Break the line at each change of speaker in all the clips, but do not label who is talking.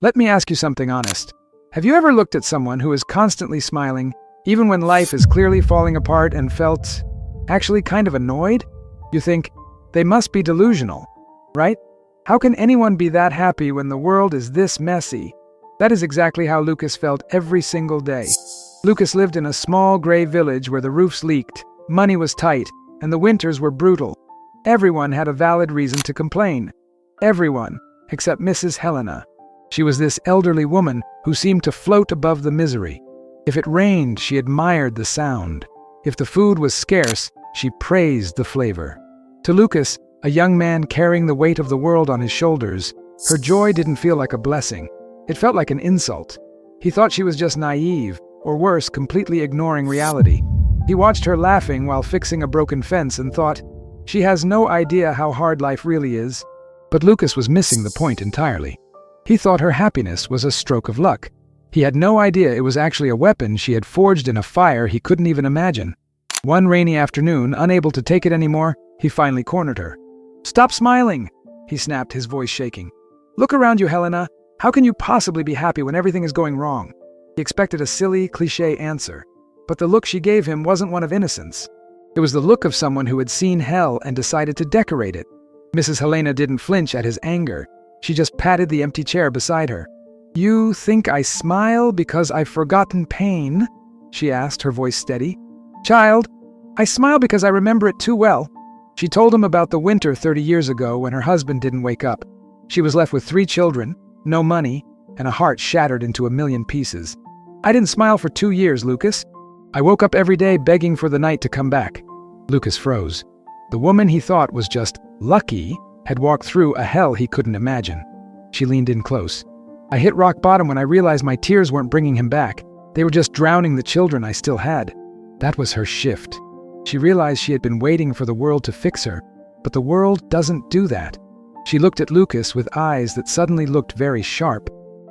Let me ask you something honest. Have you ever looked at someone who is constantly smiling, even when life is clearly falling apart, and felt actually kind of annoyed? You think, they must be delusional, right? How can anyone be that happy when the world is this messy? That is exactly how Lucas felt every single day. Lucas lived in a small gray village where the roofs leaked, money was tight, and the winters were brutal. Everyone had a valid reason to complain. Everyone, except Mrs. Helena. She was this elderly woman who seemed to float above the misery. If it rained, she admired the sound. If the food was scarce, she praised the flavor. To Lucas, a young man carrying the weight of the world on his shoulders, her joy didn't feel like a blessing. It felt like an insult. He thought she was just naive, or worse, completely ignoring reality. He watched her laughing while fixing a broken fence and thought, she has no idea how hard life really is. But Lucas was missing the point entirely. He thought her happiness was a stroke of luck. He had no idea it was actually a weapon she had forged in a fire he couldn't even imagine. One rainy afternoon, unable to take it anymore, he finally cornered her. "Stop smiling!" he snapped, his voice shaking. "Look around you, Helena. How can you possibly be happy when everything is going wrong?" He expected a silly, cliché answer. But the look she gave him wasn't one of innocence. It was the look of someone who had seen hell and decided to decorate it. Mrs. Helena didn't flinch at his anger. She just patted the empty chair beside her. "You think I smile because I've forgotten pain?" she asked, her voice steady. "Child, I smile because I remember it too well." She told him about the winter 30 years ago when her husband didn't wake up. She was left with 3 children, no money, and a heart shattered into a million pieces. "I didn't smile for 2 years, Lucas. I woke up every day begging for the night to come back." Lucas froze. The woman he thought was just lucky had walked through a hell he couldn't imagine. She leaned in close. "I hit rock bottom when I realized my tears weren't bringing him back. They were just drowning the children I still had." That was her shift. She realized she had been waiting for the world to fix her, but the world doesn't do that. She looked at Lucas with eyes that suddenly looked very sharp.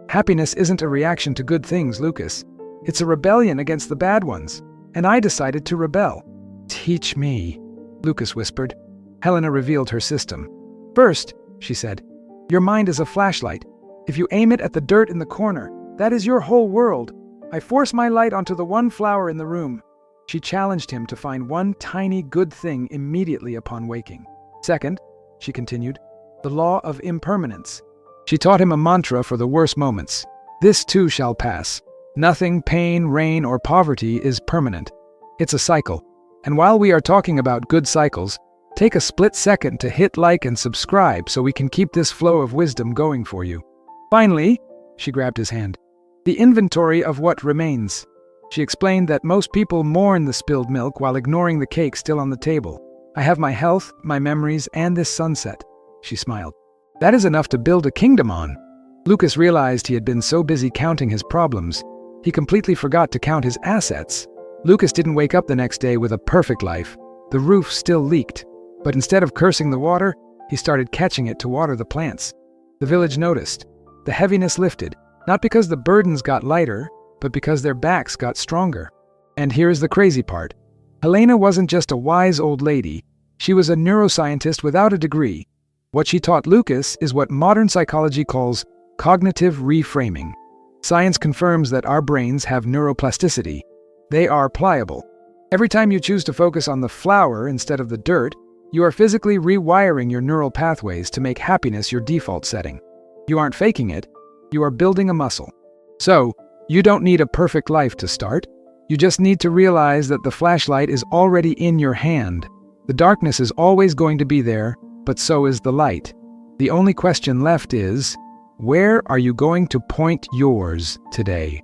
"Happiness isn't a reaction to good things, Lucas. It's a rebellion against the bad ones, and I decided to rebel." "Teach me," Lucas whispered. Helena revealed her system. "First," she said, "your mind is a flashlight. If you aim it at the dirt in the corner, that is your whole world. I force my light onto the one flower in the room." She challenged him to find one tiny good thing immediately upon waking. "Second," she continued, "the Law of Impermanence." She taught him a mantra for the worst moments. "This too shall pass. Nothing, pain, rain, or poverty is permanent. It's a cycle. And while we are talking about good cycles, take a split second to hit like and subscribe so we can keep this flow of wisdom going for you. Finally," she grabbed his hand, "the inventory of what remains." She explained that most people mourn the spilled milk while ignoring the cake still on the table. "I have my health, my memories, and this sunset," she smiled. "That is enough to build a kingdom on." Lucas realized he had been so busy counting his problems, he completely forgot to count his assets. Lucas didn't wake up the next day with a perfect life. The roof still leaked. But instead of cursing the water, he started catching it to water the plants. The village noticed. The heaviness lifted, not because the burdens got lighter, but because their backs got stronger. And here's the crazy part. Helena wasn't just a wise old lady. She was a neuroscientist without a degree. What she taught Lucas is what modern psychology calls cognitive reframing. Science confirms that our brains have neuroplasticity. They are pliable. Every time you choose to focus on the flower instead of the dirt, you are physically rewiring your neural pathways to make happiness your default setting. You aren't faking it, you are building a muscle. So, you don't need a perfect life to start. You just need to realize that the flashlight is already in your hand. The darkness is always going to be there, but so is the light. The only question left is, where are you going to point yours today?